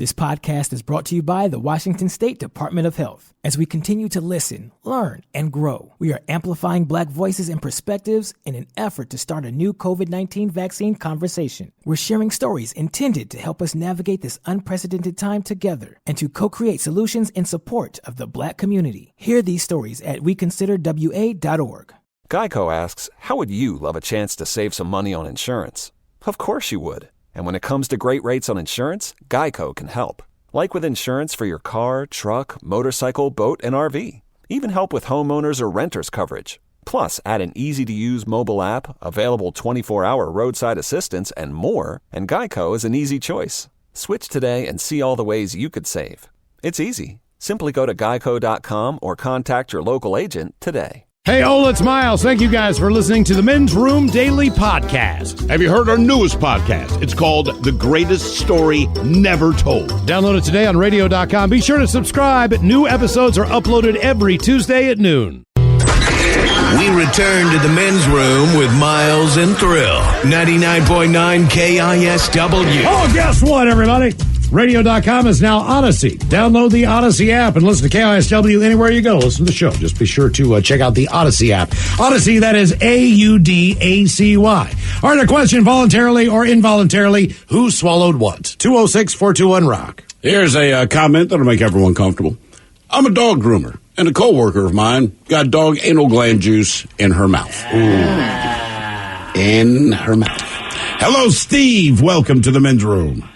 This podcast is brought to you by the Washington State Department of Health. As we continue to listen, learn, and grow, we are amplifying Black voices and perspectives in an effort to start a new COVID-19 vaccine conversation. We're sharing stories intended to help us navigate this unprecedented time together and to co-create solutions in support of the Black community. Hear these stories at weconsiderwa.org. Geico asks, how would you love a chance to save some money on insurance? Of course you would. And when it comes to great rates on insurance, Geico can help. Like with insurance for your car, truck, motorcycle, boat, and RV. Even help with homeowners or renters coverage. Plus, add an easy-to-use mobile app, available 24-hour roadside assistance, and more, and Geico is an easy choice. Switch today and see all the ways you could save. It's easy. Simply go to geico.com or contact your local agent today. Hey, it's Miles. Thank you guys for listening to the Men's Room Daily Podcast. Have you heard our newest podcast? It's called The Greatest Story Never Told. Download it today on radio.com. Be sure to subscribe. New episodes are uploaded every Tuesday at noon. We return to the Men's Room with Miles and Thrill. 99.9 KISW. Oh, guess what, everybody? Radio.com is now Odyssey. Download the Odyssey app and listen to KISW anywhere you go. Listen to the show. Just be sure to check out the Odyssey app. Odyssey, that is AUDACY. All right, a question, voluntarily or involuntarily, who swallowed what? 206-421-ROCK. Here's a comment that'll make everyone comfortable. I'm a dog groomer, and a coworker of mine got dog anal gland juice in her mouth. Ooh. In her mouth. Hello, Steve. Welcome to the Men's Room.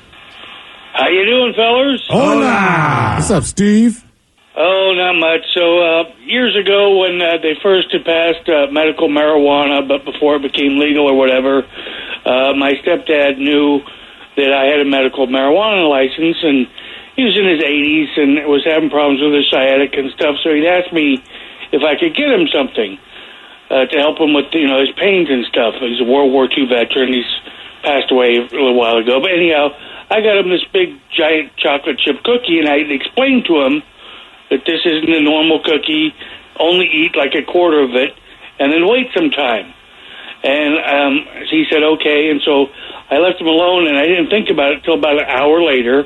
How you doing, fellers? Hola! What's up, Steve? Oh, not much. So, years ago when they first had passed medical marijuana, but before it became legal or whatever, my stepdad knew that I had a medical marijuana license, and he was in his 80s and was having problems with his sciatic and stuff, so he'd asked me if I could get him something to help him with, his pains and stuff. He's a World War II veteran. He's passed away a little while ago. But anyhow, I got him this big, giant chocolate chip cookie, and I explained to him that this isn't a normal cookie, only eat like a quarter of it, and then wait some time. And he said, okay, and so I left him alone, and I didn't think about it until about an hour later,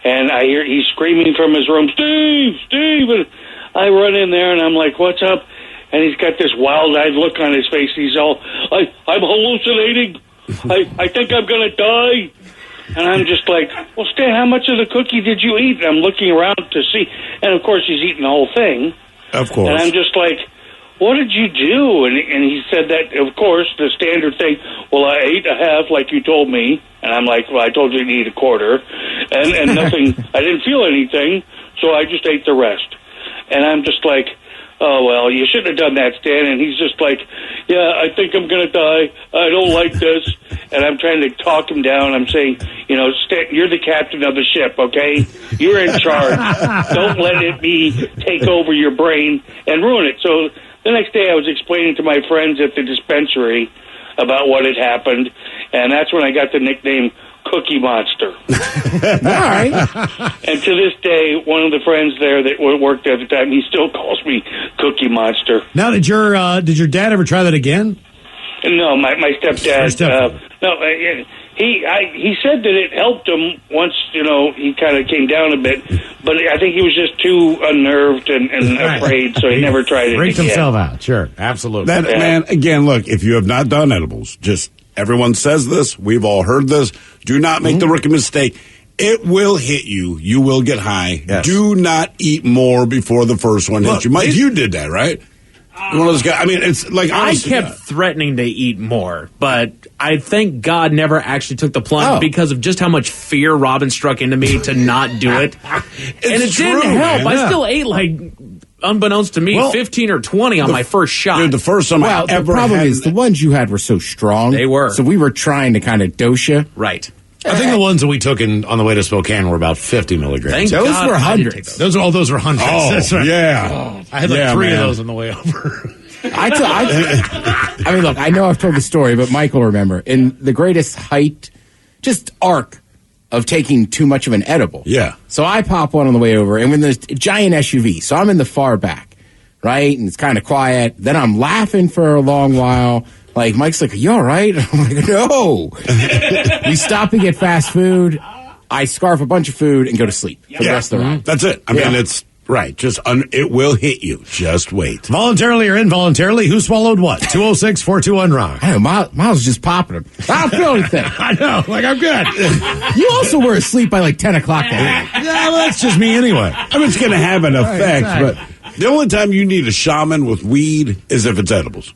and I hear he's screaming from his room, Steve, Steve, and I run in there, and I'm like, what's up? And he's got this wild-eyed look on his face. He's all, I'm hallucinating. I think I'm going to die. And I'm just like, well, Stan, how much of the cookie did you eat? And I'm looking around to see. And, of course, he's eating the whole thing. Of course. And I'm just like, what did you do? And he said that, of course, the standard thing, well, I ate a half like you told me. And I'm like, well, I told you to eat a quarter. And nothing, I didn't feel anything, so I just ate the rest. And I'm just like, oh, well, you shouldn't have done that, Stan. And he's just like, yeah, I think I'm going to die. I don't like this. And I'm trying to talk him down. I'm saying, Stan, you're the captain of the ship, okay? You're in charge. Don't let it take over your brain and ruin it. So the next day I was explaining to my friends at the dispensary about what had happened. And that's when I got the nickname Cookie Monster. All right. And to this day, one of the friends there that worked there at the time, he still calls me Cookie Monster. Now, did your dad ever try that again? No, my stepdad. He said that it helped him once, he kind of came down a bit, but I think he was just too unnerved and afraid, so he never tried it Freaked again. himself out, sure, absolutely. Man, again, look, if you have not done edibles, everyone says this, we've all heard this, do not make the rookie mistake. It will hit you. You will get high. Yes. Do not eat more before the first one hits you. Mike, you did that, right? One of those guys. I mean, it's like honestly, I kept threatening to eat more, but I thank God never actually took the plunge because of just how much fear Robin struck into me to not do it. And it didn't help. Man. I still ate unbeknownst to me, 15 or 20 on my first shot. Dude, the first time I ever the problem is the ones you had were so strong. They were. So we were trying to kind of dose you. Right. I think the ones that we took on the way to Spokane were about 50 milligrams. Those were hundreds. Those were hundreds. Oh, that's right. Yeah. I had three of those on the way over. I mean, look, I know I've told the story, but Mike will remember. In the greatest height, just arc of taking too much of an edible. Yeah. So I pop one on the way over, and when there's a giant SUV, so I'm in the far back, right? And it's kind of quiet. Then I'm laughing for a long while. Like, Mike's like, are you all right? I'm like, no. We stop and get fast food. I scarf a bunch of food and go to sleep for the rest of the ride. That's it. I mean, it's right. Just it will hit you. Just wait. Voluntarily or involuntarily, who swallowed what? 206-421-ROCK. I don't know. Miles was just popping them. I don't feel anything. I know. Like, I'm good. You also were asleep by like 10 o'clock that night. Yeah, well, that's just me anyway. I mean, it's going to have an effect, exactly. but the only time you need a shaman with weed is if it's edibles.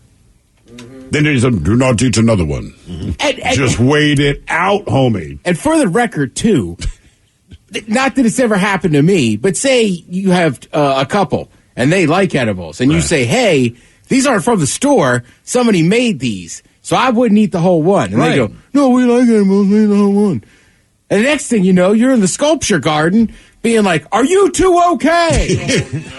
Then there's do not eat another one. Just wait it out, homie. And for the record, too, not that it's ever happened to me, but say you have a couple and they like edibles, and you say, hey, these aren't from the store. Somebody made these, so I wouldn't eat the whole one. And they go, no, we like edibles. We eat the whole one. And the next thing you know, you're in the sculpture garden being like, are you two okay?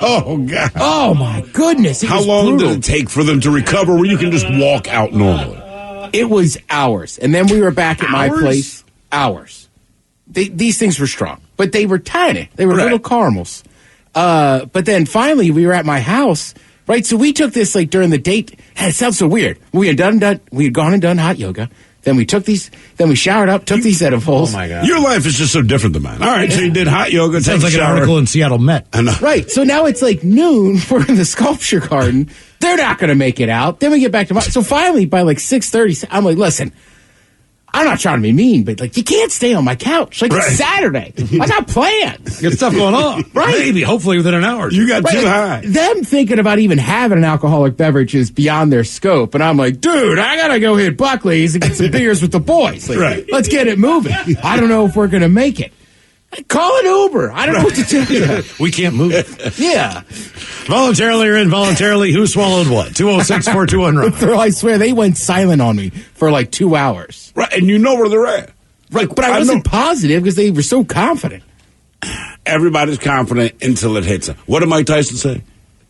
Oh, God. Oh, my goodness. How long did it take for them to recover where you can just walk out normally? It was hours. And then we were back at my place. Hours. These things were strong, but they were tiny. They were little caramels. But then finally we were at my house, right? So we took this like during the date. It sounds so weird. We had gone and done hot yoga. Then we took these. Then we showered up. Took these edibles. Oh my God! Your life is just so different than mine. All right, so you did hot yoga. Sounds like an article in Seattle Met. I know. Right. So now it's like noon. We're in the sculpture garden. They're not going to make it out. Then we get back to so finally by like 6:30, I'm like, listen, I'm not trying to be mean, but like you can't stay on my couch. Like it's Saturday. I got plans. Got stuff going on. Right. Maybe, hopefully within an hour. You got too high. Them thinking about even having an alcoholic beverage is beyond their scope. And I'm like, dude, I got to go hit Buckley's and get some beers with the boys. Like, let's get it moving. I don't know if we're going to make it. Call an Uber. I don't know what to tell you. We can't move. Yeah. Voluntarily or involuntarily, who swallowed what? 206-421-ROCK. I swear, they went silent on me for like 2 hours. Right, and you know where they're at. Right, but I wasn't positive because they were so confident. Everybody's confident until it hits them. What did Mike Tyson say?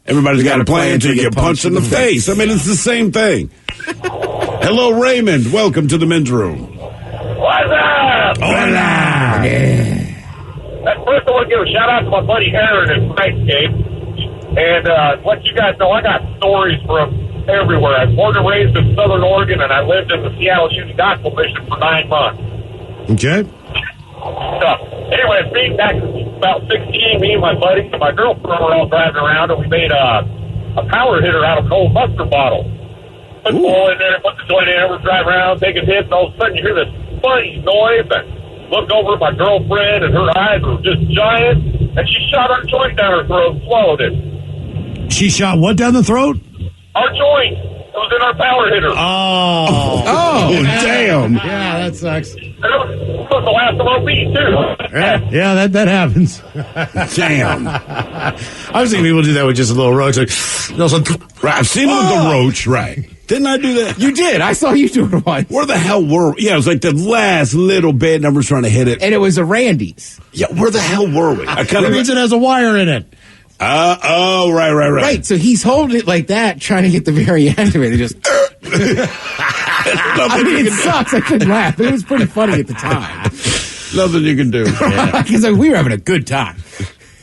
Everybody's got a plan until you get punched in the face. I mean, it's the same thing. Hello, Raymond. Welcome to the men's room. What's up? Hola. First, I want to give a shout out to my buddy Aaron at Nightscape. And let you guys know, I got stories from everywhere. I was born and raised in Southern Oregon, and I lived in the Seattle Union Gospel Mission for 9 months. Okay. So, anyway, being back about 16, me and my buddy and my girlfriend were all driving around, and we made a power hitter out of an old mustard bottle. Put the ball in there, put the joint in there, we're driving around, taking hits, and all of a sudden you hear this funny noise, and look over at my girlfriend, and her eyes were just giant, and she shot our joint down her throat and swallowed it. She shot what down the throat? Our joint. It was in our power hitter. Oh, damn. Yeah, that sucks. And it was the last of our beat, too. Yeah, that happens. Damn. I've seen people do that with just a little roach. Like, Right, I've seen it with the roach, right. Didn't I do that? You did. I saw you do it once. Where the hell were we? Yeah, it was like the last little bit, and I was trying to hit it. And it was a Randy's. Yeah, where the hell were we? I kind It means it has a wire in it. Right. Right, so he's holding it like that, trying to get the very end of it. It just... I mean, it sucks. I couldn't laugh, but it was pretty funny at the time. Nothing you can do. Because we were having a good time.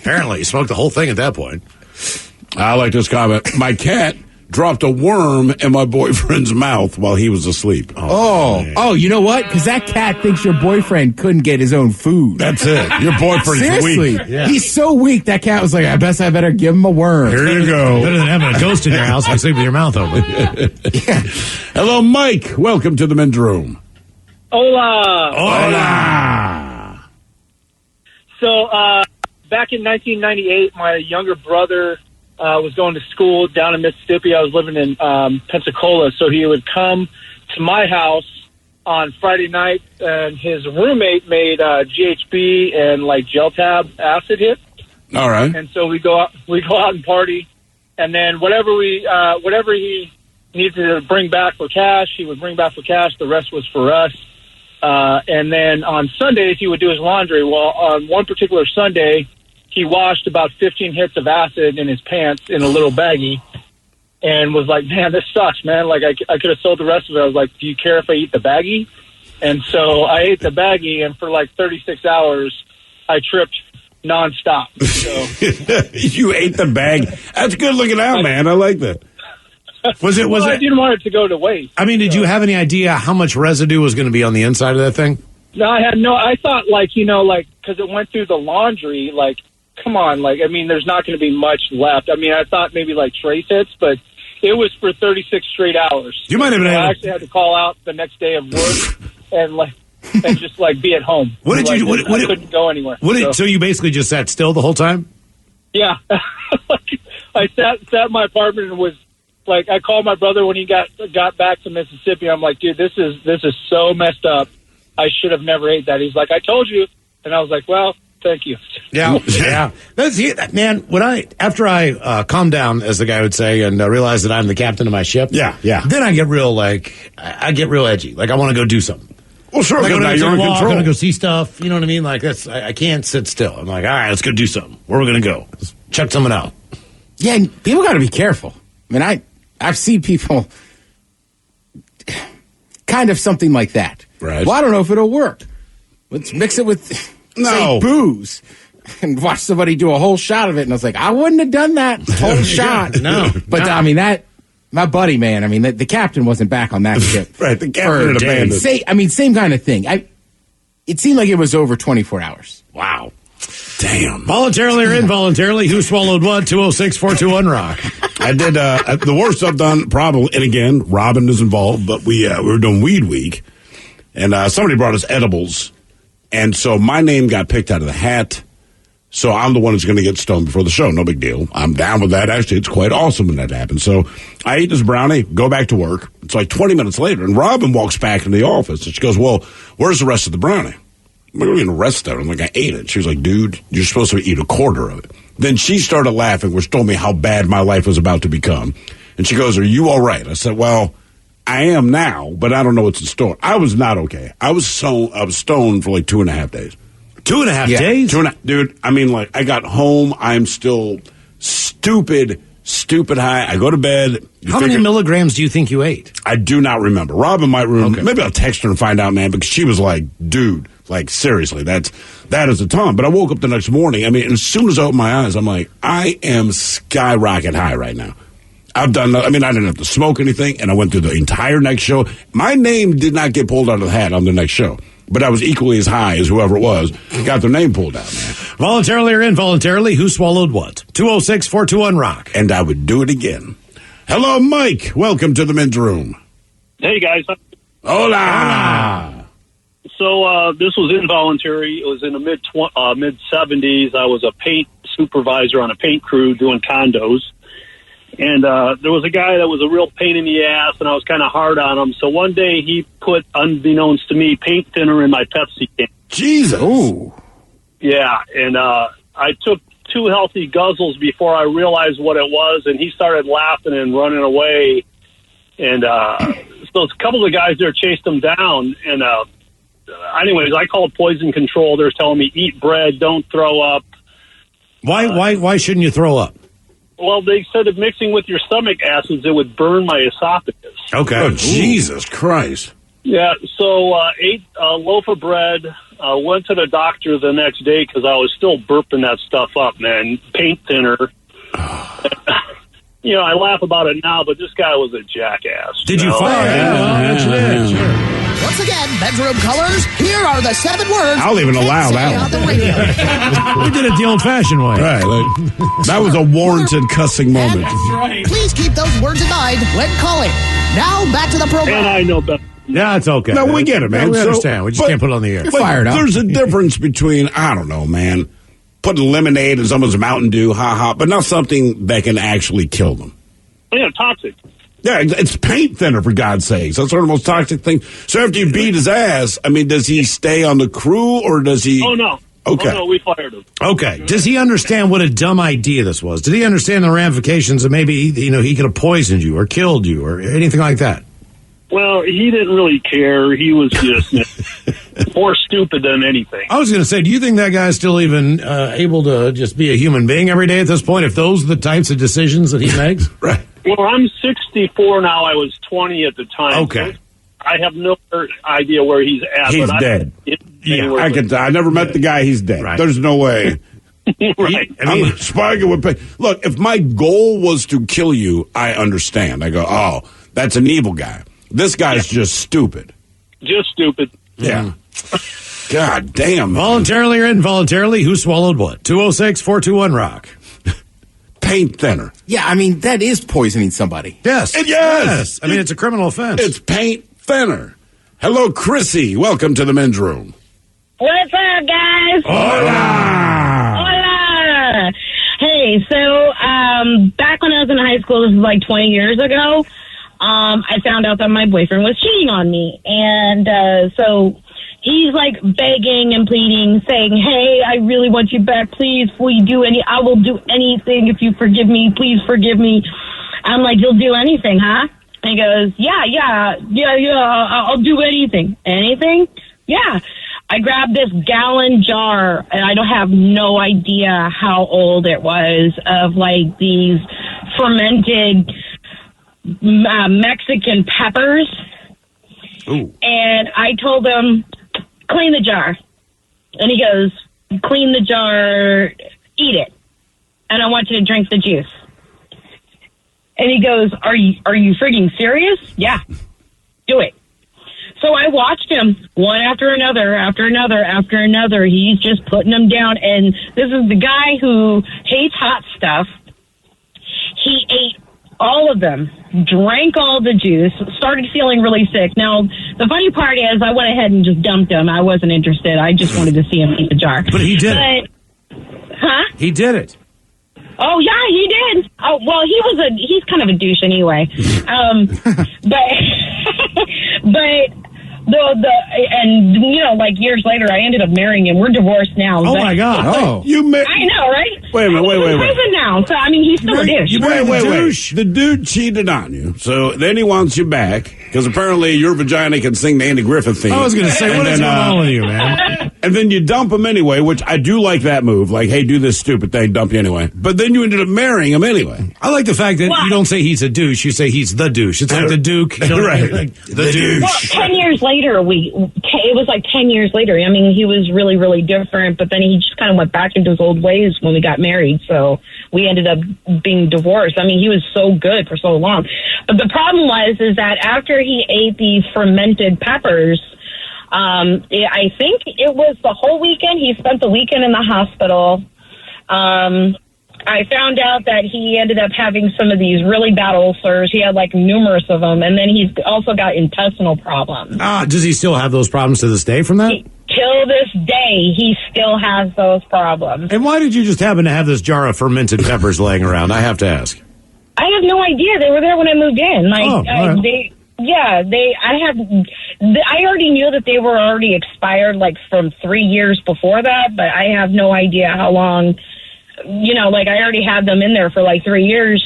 Apparently, you smoked the whole thing at that point. I like this comment. My cat dropped a worm in my boyfriend's mouth while he was asleep. Oh, you know what? Because that cat thinks your boyfriend couldn't get his own food. That's it. Your boyfriend's Seriously, weak. Yeah. He's so weak. That cat was like, I better give him a worm. Here you go. Better than having a ghost in your house and sleep with your mouth open. Hello, Mike. Welcome to the men's room. Hola. Hola. So, back in 1998, my younger brother was going to school down in Mississippi. I was living in Pensacola, so he would come to my house on Friday night, and his roommate made GHB and like gel tab acid hit. All right. And so we go out and party, and then whatever he needed to bring back for cash, he would bring back for cash. The rest was for us. And then on Sundays, he would do his laundry. Well, on one particular Sunday, he washed about 15 hits of acid in his pants in a little baggie and was like, man, this sucks, man. Like, I could have sold the rest of it. I was like, do you care if I eat the baggie? And so I ate the baggie, and for like 36 hours, I tripped nonstop. So you ate the bag. That's good looking out, man. I like that. I didn't want it to go to waste. I mean, did you have any idea how much residue was going to be on the inside of that thing? No, I had no. I thought, like, you know, like, because it went through the laundry, like, come on, like, I mean, there's not going to be much left. I mean, I thought maybe like trace hits, but it was for 36 straight hours. You might have been able. I actually had to call out the next day of work and just like be at home. What did you? I couldn't go anywhere. So you basically just sat still the whole time? Yeah, I sat in my apartment and was like, I called my brother when he got back to Mississippi. I'm like, dude, this is so messed up. I should have never ate that. He's like, I told you, and I was like, well, thank you. Yeah, yeah. Man, after I calm down, as the guy would say, and realize that I'm the captain of my ship. Yeah. Then I get real I get real edgy. Like I want to go do something. Well, sure. Like, now you're in control. I'm going to go see stuff. You know what I mean? Like I can't sit still. I'm like, all right, let's go do something. Where are we going to go? Let's check something out. Yeah, and people got to be careful. I mean, I've seen people kind of something like that. Right. Well, I don't know if it'll work. Let's mix it with say, booze and watch somebody do a whole shot of it. And I was like, I wouldn't have done that whole shot. No. But I mean, my buddy, man, I mean, the captain wasn't back on that ship. Right, the captain had abandoned. Same kind of thing. It seemed like it was over 24 hours. Wow. Damn. Voluntarily or involuntarily, who swallowed what? 206-421-ROCK. I did the worst I've done, probably, and again, Robin is involved, but we were doing Weed Week, and somebody brought us edibles, and so my name got picked out of the hat, so I'm the one who's going to get stoned before the show. No big deal. I'm down with that. Actually, it's quite awesome when that happens. So I eat this brownie, go back to work. It's like 20 minutes later, and Robin walks back into the office, and she goes, well, where's the rest of the brownie? I'm like, what are you going to rest of it? I'm like, I ate it. She was like, dude, you're supposed to eat a quarter of it. Then she started laughing, which told me how bad my life was about to become. And she goes, are you all right? I said, well, I am now, but I don't know what's in store. I was not okay. I was stoned for like 2.5 days. 2.5 days? Dude, I mean, like, I got home. I'm still stupid high. I go to bed. How many milligrams do you think you ate? I do not remember. Robin might remember. Okay. Maybe I'll text her and find out, man, because she was like, dude, like, seriously, that is a ton. But I woke up the next morning. I mean, as soon as I opened my eyes, I'm like, I am skyrocket high right now. I didn't have to smoke anything, and I went through the entire next show. My name did not get pulled out of the hat on the next show, but I was equally as high as whoever it was got their name pulled out, man. Voluntarily or involuntarily, who swallowed what? 206-421-ROCK. And I would do it again. Hello, Mike. Welcome to the men's room. Hey, guys. Hola. So this was involuntary. It was in the mid-70s. I was a paint supervisor on a paint crew doing condos. And there was a guy that was a real pain in the ass, and I was kind of hard on him. So one day he put, unbeknownst to me, paint thinner in my Pepsi can. Jesus. Ooh. Yeah, and I took 2 healthy guzzles before I realized what it was, and he started laughing and running away. And so a couple of the guys there chased him down. And anyways, I called poison control. They're telling me, eat bread, don't throw up. Why shouldn't you throw up? Well, they said that mixing with your stomach acids, it would burn my esophagus. Okay. Oh, Jesus Christ. Yeah, so ate a loaf of bread, went to the doctor the next day because I was still burping that stuff up, man. Paint thinner. You know, I laugh about it now, but this guy was a jackass. Did you find it? Sure. Once again, bedroom colors, here are the 7 words. I'll even allow that on the radio. We did it the old-fashioned way. Right. Like, that was a warranted cussing moment. Right. Please keep those words in mind when calling. Now, back to the program. And I know better. Yeah, it's okay. No, we get it, man. We understand. We just can't put it on the air. But fired up. There's a difference between, I don't know, man, putting lemonade in someone's Mountain Dew, but not something that can actually kill them. Yeah, toxic. Yeah, it's paint thinner, for God's sakes. That's one of the most toxic things. So after you beat his ass, I mean, does he stay on the crew, or does he... Oh, no. Okay. Oh, no, we fired him. Okay. Does he understand what a dumb idea this was? Did he understand the ramifications of maybe, you know, he could have poisoned you or killed you or anything like that? Well, he didn't really care. He was just more stupid than anything. I was going to say, do you think that guy's still even able to just be a human being every day at this point, if those are the types of decisions that he makes? Right. Well, I'm 64 now. I was 20 at the time. Okay. So I have no idea where he's at. He's but dead. I never met the guy. He's dead. Right. There's no way. Right. I'm sparking with pain. Look, if my goal was to kill you, I understand. I go, oh, that's an evil guy. This guy's just stupid. Just stupid. Yeah. God damn. Voluntarily or involuntarily, who swallowed what? 206-421-ROCK. Paint thinner. Yeah, I mean, that is poisoning somebody. Yes. Yes. I mean, it's a criminal offense. It's paint thinner. Hello, Chrissy. Welcome to the men's room. What's up, guys? Hola. Hola. Hey, so back when I was in high school, this was like 20 years ago, I found out that my boyfriend was cheating on me. And so he's like begging and pleading, saying, hey, I really want you back. Please, I will do anything if you forgive me. Please forgive me. I'm like, you'll do anything, huh? And he goes, yeah, I'll do anything. Anything? Yeah. I grabbed this gallon jar, and I don't have no idea how old it was, of like these fermented Mexican peppers. Ooh. And I told him, clean the jar. And he goes, clean the jar, eat it. And I want you to drink the juice. And he goes, are you freaking serious? Yeah, do it. So I watched him one after another. He's just putting them down. And this is the guy who hates hot stuff. He ate all of them, drank all the juice, started feeling really sick. Now, the funny part is I went ahead and just dumped him. I wasn't interested. I just wanted to see him eat the jar. But he did it. Huh? He did it. Oh, yeah, he did. Oh, well, he's kind of a douche anyway. And you know, like years later, I ended up marrying him. We're divorced now. Oh, my God. Oh. You I know, right? Wait a minute, wait. He's in prison now, so I mean, he's still a douche. Wait. The dude cheated on you, so then he wants you back, because apparently your vagina can sing the Andy Griffith theme. I was going to say, what is going on with you, man? And then you dump him anyway, which I do like that move. Like, hey, do this stupid thing, dump you anyway. But then you ended up marrying him anyway. I like the fact that you don't say he's a douche, you say he's the douche. It's like the Duke. You know, right. Like, the douche. Well, 10 years later, it was like 10 years later. I mean, he was really, really different, but then he just kind of went back into his old ways when we got married. So we ended up being divorced. I mean, he was so good for so long. But the problem is that after he ate the fermented peppers, I think it was the whole weekend. He spent the weekend in the hospital. I found out that he ended up having some of these really bad ulcers. He had like numerous of them. And then he's also got intestinal problems. Does he still have those problems to this day from that? Till this day, he still has those problems. And why did you just happen to have this jar of fermented peppers laying around? I have to ask. I have no idea. They were there when I moved in. I already knew that they were already expired like from 3 years before that, but I have no idea how long. You know, like I already had them in there for like 3 years,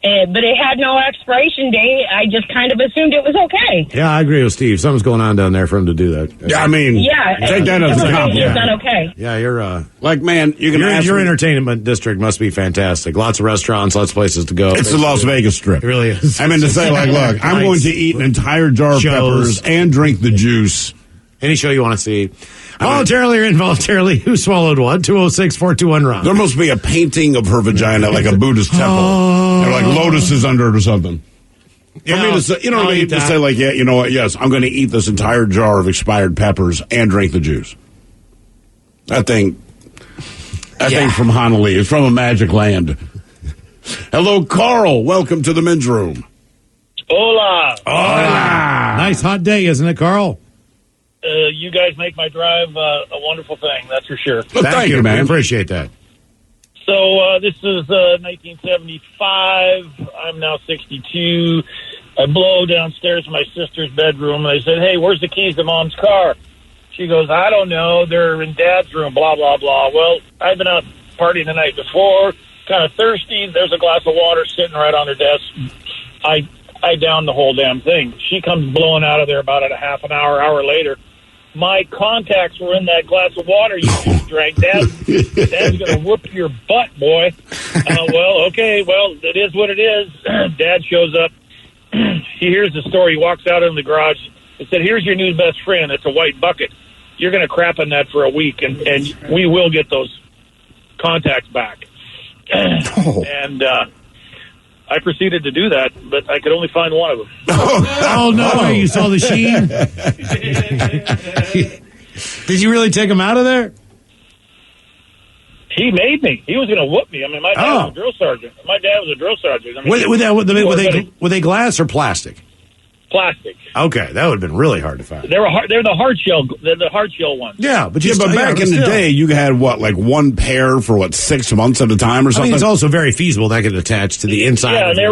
but it had no expiration date. I just kind of assumed it was okay. Yeah, I agree with Steve. Something's going on down there for him to do that. Yeah, I mean, take that as a compliment. It's not okay. Yeah, you're like, man, your entertainment district must be fantastic. Lots of restaurants, lots of places to go. It's the Las Vegas Strip. It really is. I mean, to say like, look, I'm going to eat an entire jar of peppers and drink the juice. Any show you want to see. Voluntarily or involuntarily, who swallowed what? 206-421-ROCK. There must be a painting of her vagina like a Buddhist temple. They're like lotuses under it or something. For me to say, you know what I mean? To say like, yeah, you know what? Yes, I'm going to eat this entire jar of expired peppers and drink the juice. That thing from Honolulu. It's from a magic land. Hello, Carl. Welcome to the men's room. Hola. Hola. Nice hot day, isn't it, Carl? You guys make my drive a wonderful thing, that's for sure. Well, thank you, man. Appreciate that. So this is 1975. I'm now 62. I blow downstairs in my sister's bedroom, and I said, hey, where's the keys to Mom's car? She goes, I don't know. They're in Dad's room, blah, blah, blah. Well, I've been out partying the night before, kind of thirsty. There's a glass of water sitting right on her desk. I downed the whole damn thing. She comes blowing out of there about a half an hour later. My contacts were in that glass of water you just drank. Dad's going to whoop your butt, boy. Well, okay, well, it is what it is. Dad shows up. He hears the story. He walks out in the garage and said, here's your new best friend. It's a white bucket. You're going to crap in that for a week, and we will get those contacts back. And I proceeded to do that, but I could only find one of them. Oh no! You saw the sheen. Did you really take him out of there? He made me. He was going to whoop me. I mean, my dad was a drill sergeant. I mean, Were they glass or plastic? Plastic. Okay, that would have been really hard to find. They're the hard shell. They're the hard shell ones. Yeah, but back in the day, you had like one pair for 6 months at a time or something. I mean, it's also very feasible that could attach to the inside. Yeah, they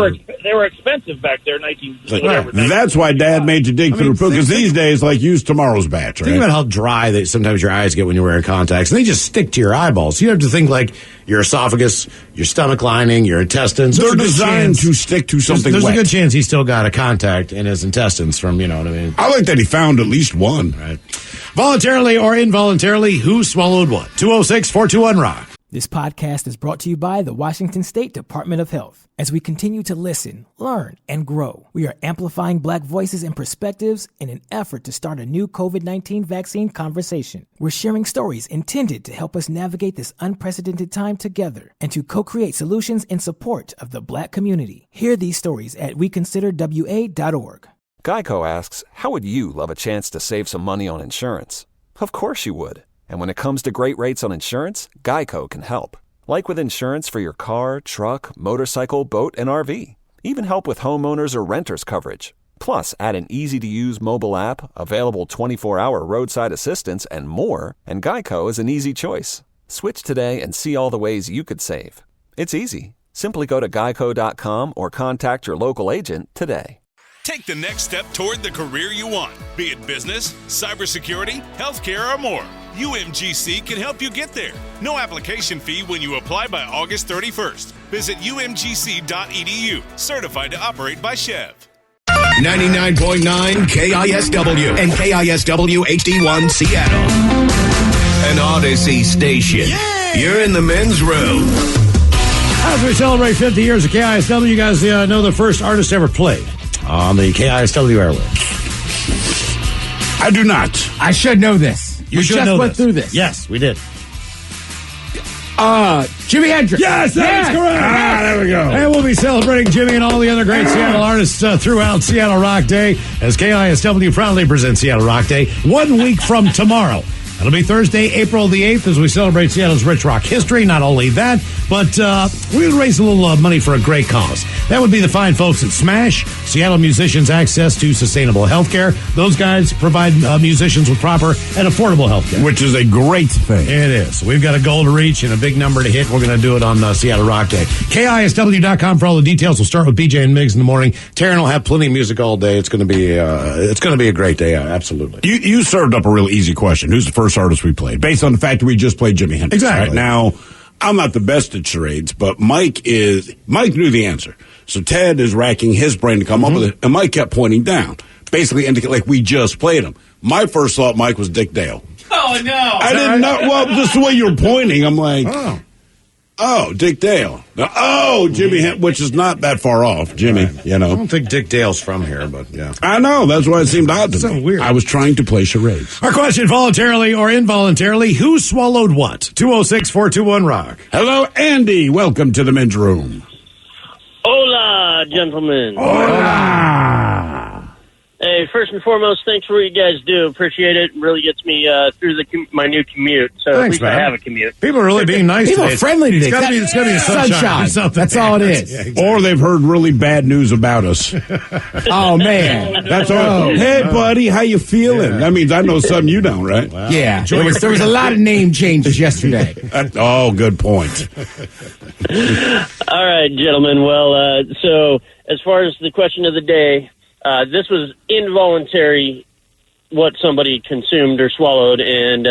were expensive back there. That's why Dad made you dig through because these days, use tomorrow's batch. Right? Think about how dry that sometimes your eyes get when you're wearing contacts, and they just stick to your eyeballs. You have to think your esophagus, your stomach lining, your intestines. They're designed to stick to something. There's wet. a good chance he still got a contact in his intestines from, you know what I mean. I like that he found at least one. Right. Voluntarily or involuntarily, who swallowed what? 206-421-ROCK. This podcast is brought to you by the Washington State Department of Health. As we continue to listen, learn, and grow, we are amplifying Black voices and perspectives in an effort to start a new COVID-19 vaccine conversation. We're sharing stories intended to help us navigate this unprecedented time together and to co-create solutions in support of the Black community. Hear these stories at weconsiderwa.org. Geico asks, how would you love a chance to save some money on insurance? Of course you would. And when it comes to great rates on insurance, Geico can help. Like with insurance for your car, truck, motorcycle, boat, and RV. Even help with homeowners or renters coverage. Plus, add an easy-to-use mobile app, available 24-hour roadside assistance, and more, and Geico is an easy choice. Switch today and see all the ways you could save. It's easy. Simply go to geico.com or contact your local agent today. Take the next step toward the career you want, be it business, cybersecurity, healthcare, or more. UMGC can help you get there. No application fee when you apply by August 31st. Visit umgc.edu, certified to operate by Chev. 99.9 KISW and KISW HD1 Seattle. An Odyssey station. Yay! You're in the men's room. As we celebrate 50 years of KISW, you guys know the first artist ever played on the KISW airwaves. I do not. I should know this. You should just know went this. through this. Yes, we did. Jimi Hendrix. Yes, that is correct. There we go. And we'll be celebrating Jimmy and all the other great Seattle artists throughout Seattle Rock Day as KISW proudly presents Seattle Rock Day 1 week from tomorrow. It'll be Thursday, April the 8th, as we celebrate Seattle's rich rock history. Not only that, but we'll raise a little money for a great cause. That would be the fine folks at SMASH, Seattle Musicians Access to Sustainable Healthcare. Those guys provide musicians with proper and affordable healthcare. Which is a great thing. It is. We've got a goal to reach and a big number to hit. We're going to do it on Seattle Rock Day. KISW.com for all the details. We'll start with BJ and Miggs in the morning. Taryn will have plenty of music all day. It's going to be a great day. Absolutely. You served up a real easy question. Who's the first artist we played? Based on the fact that we just played Jimi Hendrix. Exactly. Right? Now, I'm not the best at charades, but Mike knew the answer. So Ted is racking his brain to come up with it, and Mike kept pointing down, basically indicating like we just played him. My first thought, Mike, was Dick Dale. Oh, no. I didn't know. Well, just the way you were pointing, I'm like, oh, Dick Dale. Jimmy, which is not that far off, Jimmy, I don't think Dick Dale's from here, but yeah. I know. That's why it seemed odd to me. So weird. I was trying to play charades. Our question, voluntarily or involuntarily, who swallowed what? 206-421-ROCK. Hello, Andy. Welcome to the men's room. Hola, gentlemen. Hola. Hey, first and foremost, thanks for what you guys do. Appreciate it. Really gets me through my new commute. So Thanks, at least man. I have a commute. People are really being nice People today. are friendly today. It's got to be a sunshine. That's all it is. Yeah, exactly. Or they've heard really bad news about us. Oh, man. That's all. Hey, buddy, how you feeling? That means I know something you don't, right? Wow. Yeah. There was a lot of name changes yesterday. Good point. All right, gentlemen. Well, so as far as the question of the day, this was involuntary, what somebody consumed or swallowed, and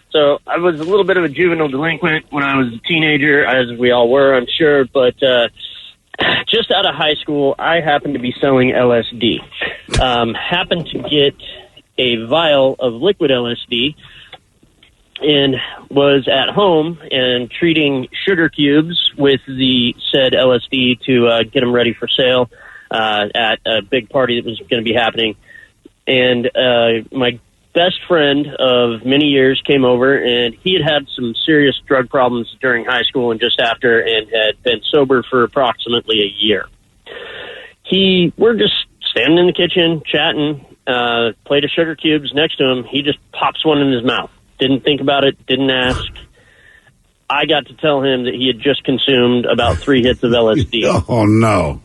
so I was a little bit of a juvenile delinquent when I was a teenager, as we all were, I'm sure, but just out of high school, I happened to be selling LSD. Happened to get a vial of liquid LSD and was at home and treating sugar cubes with the said LSD to get them ready for sale at a big party that was going to be happening. And my best friend of many years came over, and he had some serious drug problems during high school and just after, and had been sober for approximately a year. We're just standing in the kitchen, chatting, plate of sugar cubes next to him. He just pops one in his mouth. Didn't think about it, didn't ask. I got to tell him that he had just consumed about 3 hits of LSD. Oh, no.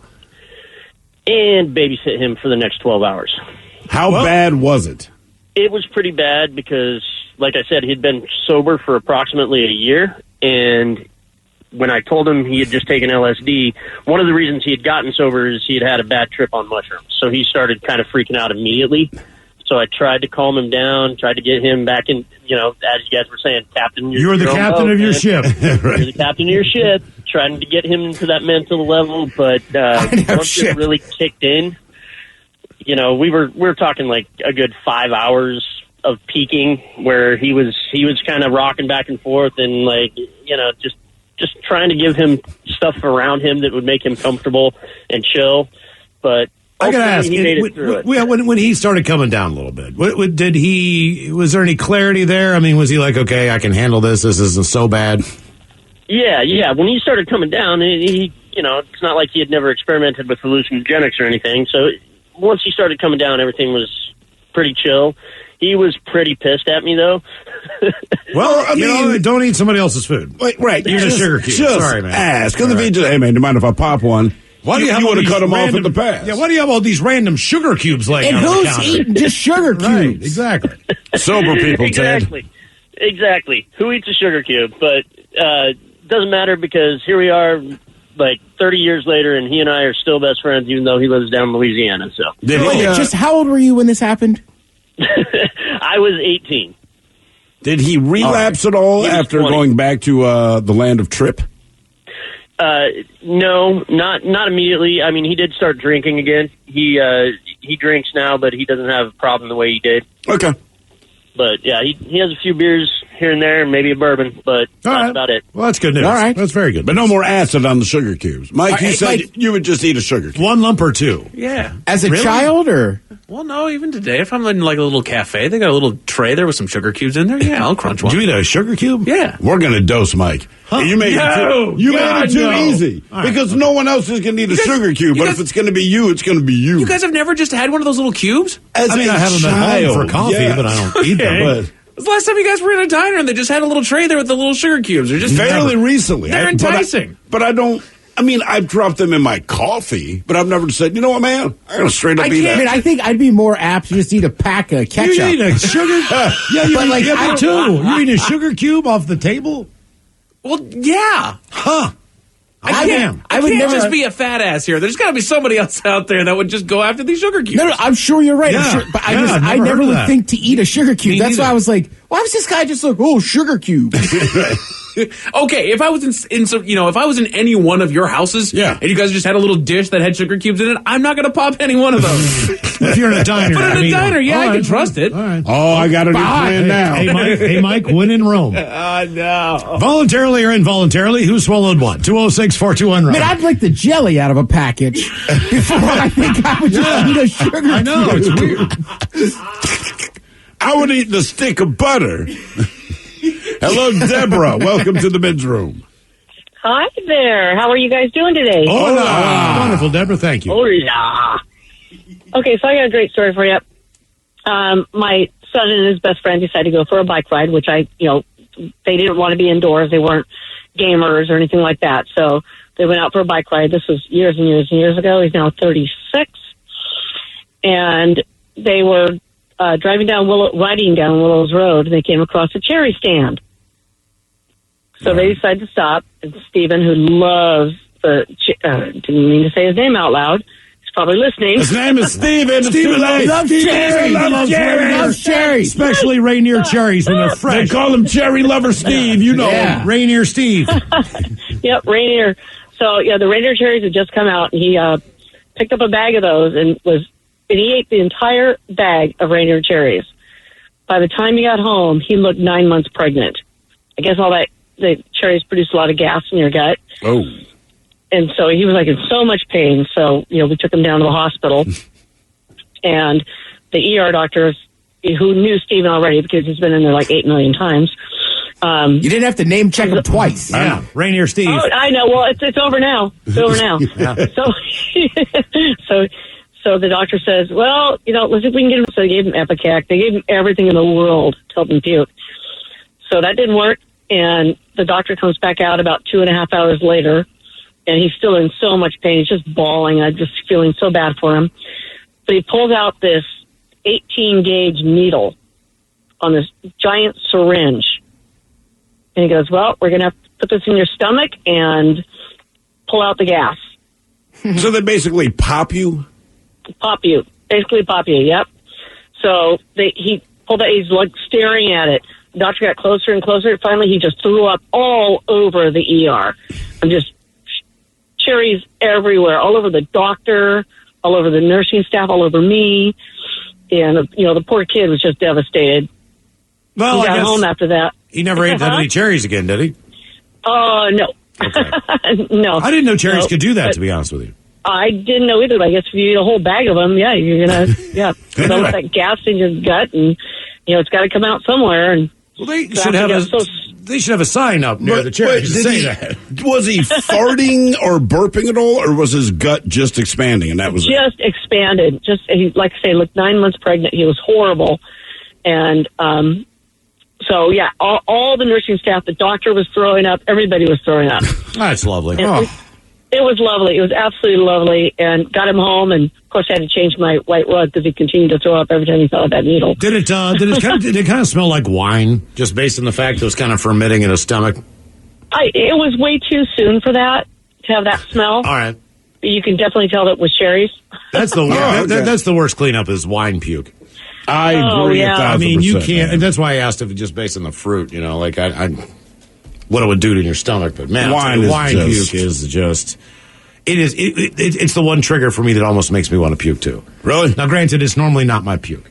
And babysit him for the next 12 hours. How bad was it? It was pretty bad because, like I said, he'd been sober for approximately a year. And when I told him he had just taken LSD, one of the reasons he had gotten sober is he had a bad trip on mushrooms. So he started kind of freaking out immediately. So I tried to calm him down, tried to get him back in, as you guys were saying, captain. You're the captain of your ship. You're the captain of your ship, trying to get him into that mental level. But once it really kicked in, we were talking like a good 5 hours of peaking where he was kind of rocking back and forth and just trying to give him stuff around him that would make him comfortable and chill. But I gotta ask, he made it through it. When he started coming down a little bit, was there any clarity there? I mean, was he like, okay, I can handle this. This isn't so bad. Yeah. When he started coming down, it's not like he had never experimented with hallucinogenics or anything. So once he started coming down, everything was pretty chill. He was pretty pissed at me, though. Well, I mean, don't eat somebody else's food. Wait, right. You're just sugar cube. Sorry, man. Ask. Because if he just, hey, man, do you mind if I pop one? Why do you would have cut them off at the pass? Yeah, why do you have all these random sugar cubes laying and on the who's counter? eating just sugar cubes? Right, exactly. Sober people, Ted. Exactly. Who eats a sugar cube? But doesn't matter because here we are, like 30 years later, and he and I are still best friends, even though he lives down in Louisiana. So, just how old were you when this happened? I was 18. Did he relapse at all after 20. going back to the land of Trip? No, not immediately. I mean, he did start drinking again. He drinks now, but he doesn't have a problem the way he did. Okay. But yeah, he has a few beers here and there, maybe a bourbon, but that's about it. Well, that's good news. All right. That's very good. But no more acid on the sugar cubes. Mike, you said Mike, you would just eat a sugar cube. 1 lump or 2. Yeah. As a child, or? Well, no, even today, if I'm in like a little cafe, they got a little tray there with some sugar cubes in there. Yeah, I'll crunch one. Did you eat a sugar cube? Yeah. We're going to dose Mike. Huh? You made it too easy. Right. Because no one else is going to eat a sugar cube. But if it's going to be you, it's going to be you. You guys have never just had one of those little cubes? As I mean, I have them at home for coffee, but I don't eat them. But When's the last time you guys were in a diner and they just had a little tray there with the little sugar cubes? They're just fairly recently. They're enticing. But I don't. I mean, I've dropped them in my coffee, but I've never said, you know what, man? I'm going to straight up eat that. I mean, I think I'd be more apt to just eat a pack of ketchup. you eat a sugar? Me too. You eat a sugar cube off the table? Well, yeah. Huh. I would never just be a fat ass here. There's got to be somebody else out there that would just go after these sugar cubes. No, I'm sure you're right. Yeah. But I never would think to eat a sugar cube. Me That's neither. why I was like, why was this guy just like, oh, sugar cube? Okay, if I was if I was in any one of your houses, and you guys just had a little dish that had sugar cubes in it, I'm not going to pop any one of those. If you're in a diner, but in a diner, I can trust it. All right. Oh, I got a new plan now. Hey, Mike, when in Rome. No. Voluntarily or involuntarily, who swallowed what? 206-421-ROM. Man, I'd like the jelly out of a package before I think I would just eat a sugar cube. I know, it's weird. I would eat the stick of butter. Hello, Deborah. Welcome to the men's room. Hi there. How are you guys doing today? Hola. Wonderful, Deborah. Thank you. Hola. Okay, so I got a great story for you. My son and his best friend decided to go for a bike ride, which they didn't want to be indoors. They weren't gamers or anything like that. So they went out for a bike ride. This was years and years and years ago. He's now 36. And they were riding down Willows Road, and they came across a cherry stand. So they decided to stop. And Stephen, who loves didn't mean to say his name out loud. He's probably listening. His name is Stephen. Stephen loves cherries. Loves cherries. Especially Rainier cherries when they're fresh. They call him Cherry Lover Steve. You know him. Rainier Steve. Yep, Rainier. So, the Rainier cherries had just come out, and he picked up a bag of those and he ate the entire bag of Rainier cherries. By the time he got home, he looked 9 months pregnant. I guess the cherries produce a lot of gas in your gut. Oh. And so he was like in so much pain. So, we took him down to the hospital. And the ER doctors, who knew Stephen already because he's been in there like 8 million times. You didn't have to name check him twice. Yeah, Rainier Steve. Oh, I know. Well, it's over now. It's over now. Yeah. So the doctor says, well, let's see if we can get him. So they gave him Epicac. They gave him everything in the world to help him puke. So that didn't work. And the doctor comes back out about 2.5 hours later, and he's still in so much pain. He's just bawling. I'm just feeling so bad for him. But he pulls out this 18-gauge needle on this giant syringe. And he goes, well, we're going to have to put this in your stomach and pull out the gas. So they basically pop you? Basically pop you, yep. So he pulled out, he's like staring at it. The doctor got closer and closer. Finally, he just threw up all over the ER. And just cherries everywhere, all over the doctor, all over the nursing staff, all over me. And, the poor kid was just devastated. Well, he got home after that. He never ate that many cherries again, did he? No. Okay. No. I didn't know cherries could do that, to be honest with you. I didn't know either. I guess if you eat a whole bag of them, yeah, you're going to, develop that gas in your gut, and, it's got to come out somewhere. And well, they should have a sign up near the cherries to say that. Was he farting or burping at all, or was his gut just expanding, and that was just expanded? Like I say, 9 months pregnant. He was horrible. And, so, yeah, all the nursing staff, the doctor was throwing up. Everybody was throwing up. That's lovely. It was lovely. It was absolutely lovely. And got him home. And, of course, I had to change my white rug because he continued to throw up every time he felt that needle. Did it kind of smell like wine, just based on the fact it was kind of fermenting in his stomach? It was way too soon for that, to have that smell. All right. You can definitely tell that it was cherries. That's the that's the worst cleanup is wine puke. I agree. Yeah. I mean, you can't, and that's why I asked if it just based on the fruit, like I what it would do to your stomach. But man, wine puke is just it's the one trigger for me that almost makes me want to puke too. Really? Now, granted, it's normally not my puke.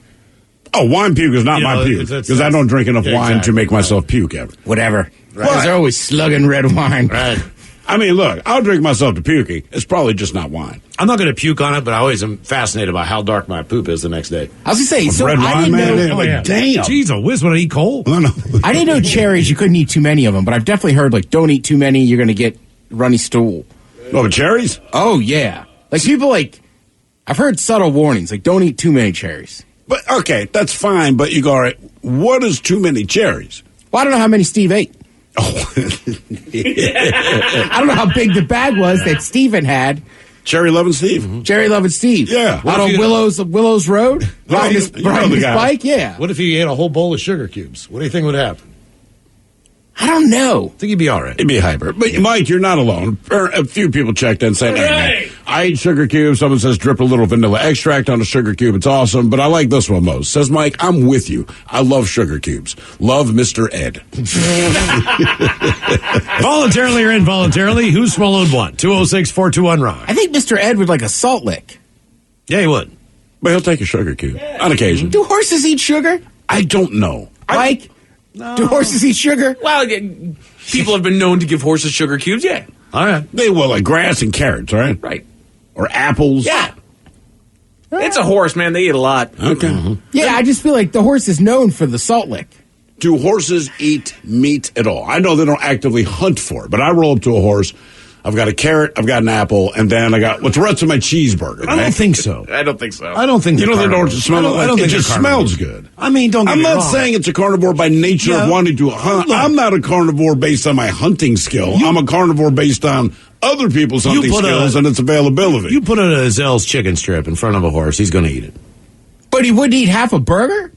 Oh, wine puke is not my puke because I don't drink enough wine to make myself puke ever. Whatever. Right. They're always slugging red wine. Right. I mean, look, I'll drink myself to puking. It's probably just not wine. I'm not going to puke on it, but I always am fascinated by how dark my poop is the next day. I was going to say, red wine, man. Damn. Jeez, a whiz, would I eat coal? I didn't know cherries, you couldn't eat too many of them, but I've definitely heard, don't eat too many, you're going to get runny stool. Oh, but cherries? Oh, yeah. People, I've heard subtle warnings, don't eat too many cherries. But, okay, that's fine, but you go, all right, what is too many cherries? Well, I don't know how many Steve ate. Oh. I don't know how big the bag was that Steven had. Cherry Lovin' Steve? Mm-hmm. Cherry Lovin' Steve. Yeah. Out on Willows Road? Riding his bike? Yeah. What if he ate a whole bowl of sugar cubes? What do you think would happen? I don't know. I think he'd be all right. He'd be hyper. But, Mike, you're not alone. A few people checked in saying, hey, man, I eat sugar cubes. Someone says drip a little vanilla extract on a sugar cube. It's awesome. But I like this one most. Says Mike, I'm with you. I love sugar cubes. Love Mr. Ed. Voluntarily or involuntarily, who swallowed what? 206-421-ROCK. I think Mr. Ed would like a salt lick. Yeah, he would. But he'll take a sugar cube on occasion. Do horses eat sugar? I don't know. Mike? No. Do horses eat sugar? Well, people have been known to give horses sugar cubes, yeah. All right. They will, like grass and carrots, right? Right. Or apples. Yeah. It's a horse, man. They eat a lot. Okay. Mm-hmm. Yeah, I just feel like the horse is known for the salt lick. Do horses eat meat at all? I know they don't actively hunt for it, but I roll up to a horse. I've got a carrot, I've got an apple, and then I got what's the rest of my cheeseburger. I don't think so. I don't think so. I don't think they don't smell like it just smells good. I mean, don't get me wrong. I'm not saying it's a carnivore by nature of wanting to hunt. I'm not a carnivore based on my hunting skill. I'm a carnivore based on other people's hunting skills and its availability. You put a Zell's chicken strip in front of a horse, he's going to eat it. But he wouldn't eat half a burger?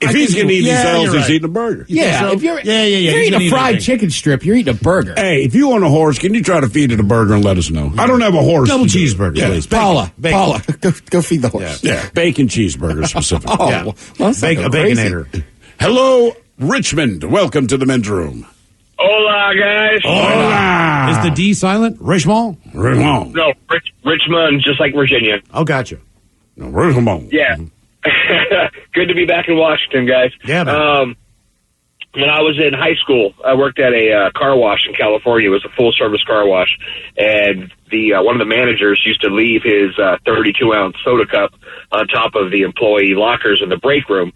If he's going to eat these Zell's, he's eating a burger. Yeah, if you're eating a fried chicken strip, you're eating a burger. Hey, if you own a horse, can you try to feed it a burger and let us know? I don't have a horse. Double cheeseburger, please. Paula, go feed the horse. Yeah, bacon cheeseburger specifically. Well, that's a baconator. Hello, Richmond. Welcome to the men's room. Hola, guys. Hola. Is the D silent? Richmond? Richmond. No, Richmond, just like Virginia. Oh, gotcha. No, Richmond. Yeah. Good to be back in Washington, guys. Yeah, man. When I was in high school, I worked at a car wash in California. It was a full-service car wash, and the one of the managers used to leave his 32-ounce soda cup on top of the employee lockers in the break room.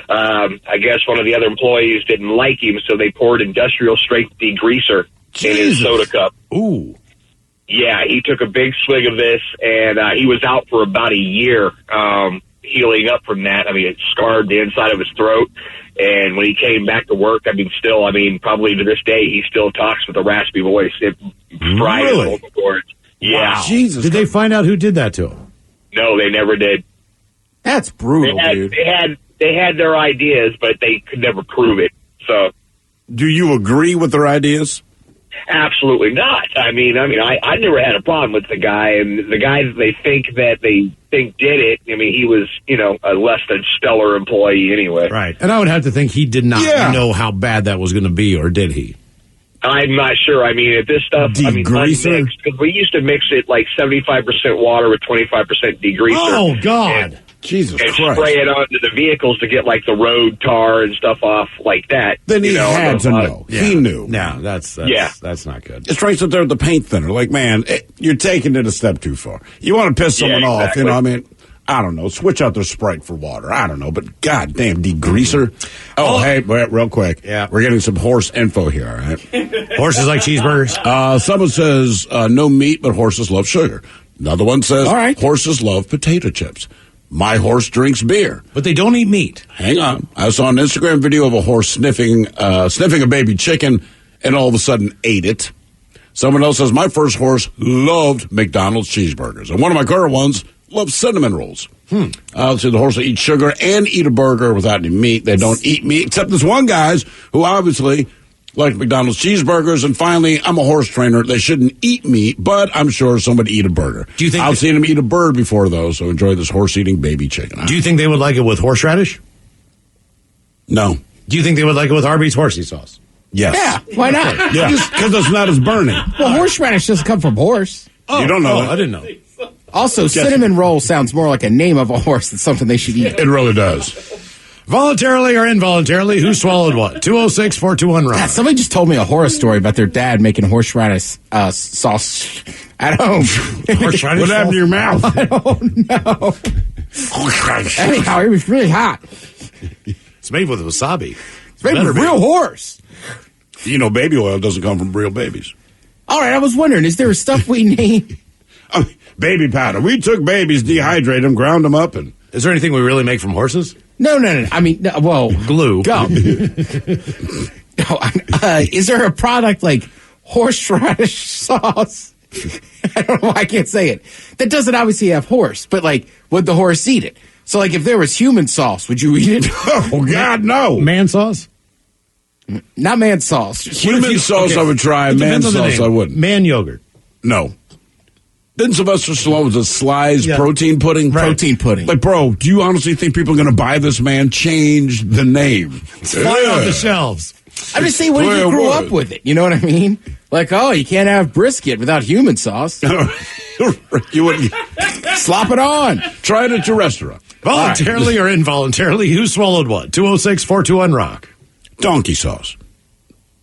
I guess one of the other employees didn't like him, so they poured industrial-strength degreaser in his soda cup. Ooh. Yeah, he took a big swig of this, and he was out for about a year healing up from that. I mean, it scarred the inside of his throat. And when he came back to work, probably to this day, he still talks with a raspy voice. It fried his vocal cords. Yeah. Wow. Jesus. Did they find out who did that to him? No, they never did. That's brutal, dude. They had their ideas, but they could never prove it. So, do you agree with their ideas? Absolutely not. I never had a problem with the guy, and the guy that they think did it. I mean, he was, a less than stellar employee anyway. Right. And I would have to think he did not know how bad that was going to be, or did he? I'm not sure. I mean, if this stuff, degreaser? Because we used to mix it like 75% water with 25% degreaser. Oh, God. Jesus and Christ. Spray it onto the vehicles to get like the road tar and stuff off like that. Then he had to know. Yeah. He knew. No, that's not good. It's right up there with the paint thinner. Like, man, you're taking it a step too far. You want to piss someone off, I don't know. Switch out their Sprite for water. I don't know. But goddamn, degreaser. Oh, hey, wait, real quick. Yeah. We're getting some horse info here, all right? Horses like cheeseburgers? Someone says no meat, but horses love sugar. Another one says horses love potato chips. My horse drinks beer. But they don't eat meat. Hang on. I saw an Instagram video of a horse sniffing a baby chicken and all of a sudden ate it. Someone else says, my first horse loved McDonald's cheeseburgers. And one of my current ones loves cinnamon rolls. Let's see, the horse will eat sugar and eat a burger without any meat. They don't eat meat, except this one guy's who obviously like McDonald's cheeseburgers. And finally, I'm a horse trainer. They shouldn't eat meat, but I'm sure somebody eat a burger. Do you think I've seen them eat a bird before, though, so enjoy this horse-eating baby chicken. Do you think they would like it with horseradish? No. Do you think they would like it with Arby's horsey sauce? Yes. Yeah, why not? Yeah, because it's not as burning. Well, horseradish doesn't come from horse. You don't know that. I didn't know. Also, cinnamon roll sounds more like a name of a horse than something they should eat. It really does. Voluntarily or involuntarily, who swallowed what? 206-421-ROCK. God, somebody just told me a horror story about their dad making horseradish sauce at home. Horseradish What happened to your mouth? I don't know. Anyhow, it was really hot. It's made with wasabi. It's made with real horse. Baby oil doesn't come from real babies. All right, I was wondering, is there stuff we name? Baby powder. We took babies, dehydrated them, ground them up, and... Is there anything we really make from horses? No. I mean, glue. Gum. Is there a product like horseradish sauce? I don't know why I can't say it. That doesn't obviously have horse, but would the horse eat it? So if there was human sauce, would you eat it? Oh, God, no. Man sauce? Not man sauce. Human sauce I would try. Man sauce I wouldn't. Man yogurt? No. Didn't Sylvester Stallone was a Sly's protein pudding? Right. Protein pudding. Bro, do you honestly think people are going to buy this, man? Change the name. It's flying off the shelves. I'm just saying, what if you grew up with it? You know what I mean? You can't have brisket without human sauce. You wouldn't. Slop it on. Try it at your restaurant. Voluntarily or involuntarily, who swallowed what? 206-421-ROCK. Donkey sauce.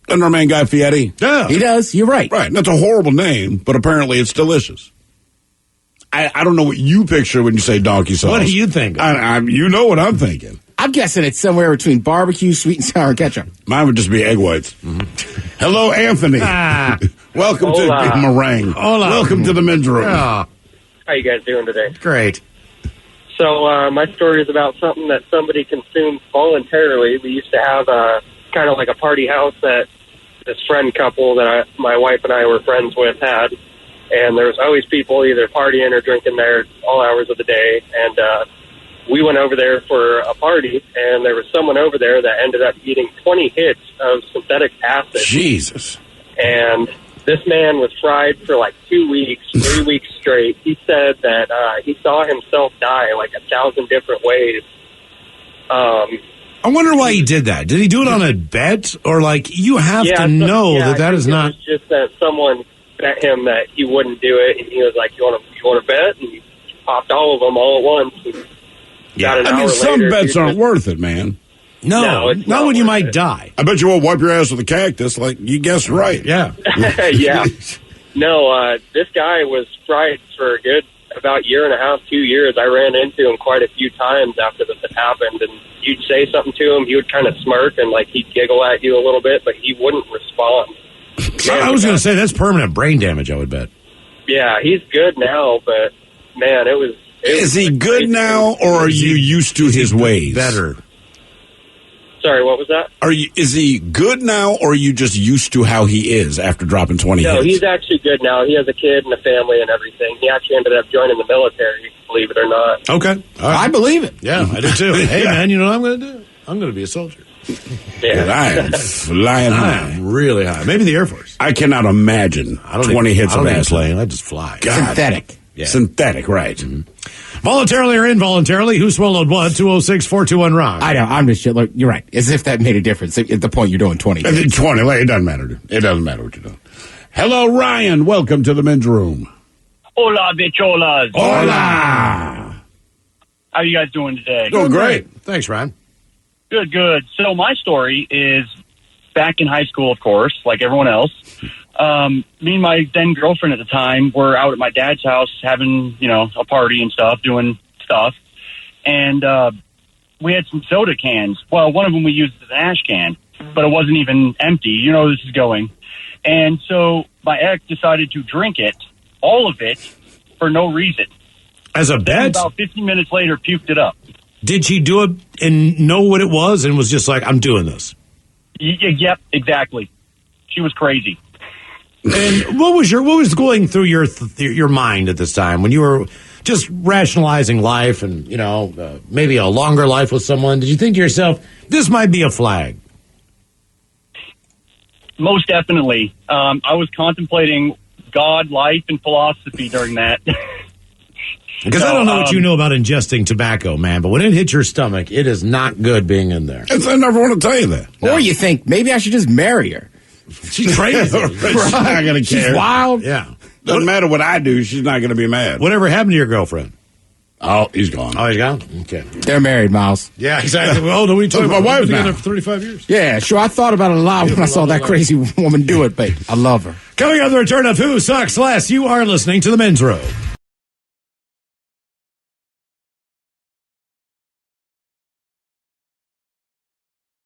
Doesn't our man Guy Fieri? Yeah. He does. You're right. Right. That's a horrible name, but apparently it's delicious. I don't know what you picture when you say donkey sauce. What do you think? You know what I'm thinking. I'm guessing it's somewhere between barbecue, sweet and sour ketchup. Mine would just be egg whites. Mm-hmm. Hello, Anthony. Welcome to Meringue. Hola. Welcome to the men's room. How you guys doing today? Great. So my story is about something that somebody consumed voluntarily. We used to have kind of like a party house that this friend couple that my wife and I were friends with had. And there was always people either partying or drinking there all hours of the day. And we went over there for a party, and there was someone over there that ended up eating 20 hits of synthetic acid. Jesus. And this man was fried for 2 weeks, 3 weeks straight. He said that he saw himself die 1,000 different ways. I wonder why he did that. Did he do it on a bet? Or, you have to know that is not... It was just that someone bet him that he wouldn't do it, and he was like, you want to bet? And he popped all of them all at once. Some bets aren't worth it, man. No, not when you might die. I bet you won't wipe your ass with a cactus. You guessed right. Yeah. Yeah. No, this guy was fried for a good about 1.5, 2 years. I ran into him quite a few times after this had happened, and you'd say something to him, he would kind of smirk and he'd giggle at you a little bit, but he wouldn't respond. I was going to say that's permanent brain damage, I would bet. Yeah, he's good now, but man, it was. Is he good now, or are you used to his ways? Better. Sorry, what was that? Is he good now, or are you just used to how he is after dropping 20 No, hits? he's actually good now. He has a kid and a family and everything. He actually ended up joining the military, believe it or not. Okay. All right. I believe it. Yeah, I do too. Hey, man, you know what I'm going to do? I'm going to be a soldier. Yeah. I am flying high. I'm really high. Maybe the Air Force. I cannot imagine 20 hits I of don't even acid. plane. I just fly. God. Synthetic. Yeah. Synthetic, right. Voluntarily or involuntarily, who swallowed what? 206-421-ROCK. I know. I'm just look. You're right. As if that made a difference. At the point you're doing 20. 20, like, it doesn't matter. It doesn't matter what you're doing. Hello, Ryan. Welcome to the men's room. Hola, bicholas. Hola. How you guys doing today? Doing great. Thanks, Ryan. Good, good. So my story is back in high school, of course, like everyone else. Me and my then girlfriend at the time were out at my dad's house having, a party and stuff, doing stuff. And we had some soda cans. Well, one of them we used as an ash can, but it wasn't even empty. You know where this is going. And so my ex decided to drink it, all of it, for no reason. As a Then bet? about 15 minutes later, puked it up. Did she do it and know what it was and was just like, I'm doing this? Yep, exactly. She was crazy. And what was going through your mind at this time when you were just rationalizing life and, maybe a longer life with someone? Did you think to yourself, this might be a flag? Most definitely. I was contemplating God, life, and philosophy during that. Because I don't know what you know about ingesting tobacco, man, but when it hits your stomach, it is not good being in there. I never want to tell you that. Or you think, maybe I should just marry her. She's crazy. She's not going to care. She's wild. Yeah. Doesn't matter what I do. She's not going to be mad. Whatever happened to your girlfriend? Oh, he's gone. Oh, he's gone? Okay. They're married, Miles. Yeah, exactly. Well, no, we talking my about wife we've been now. together for 35 years. Yeah, sure. I thought about it a lot when I saw that crazy woman do it, but I love her. Coming up, the return of Who Sucks Less. You are listening to The Men's Room.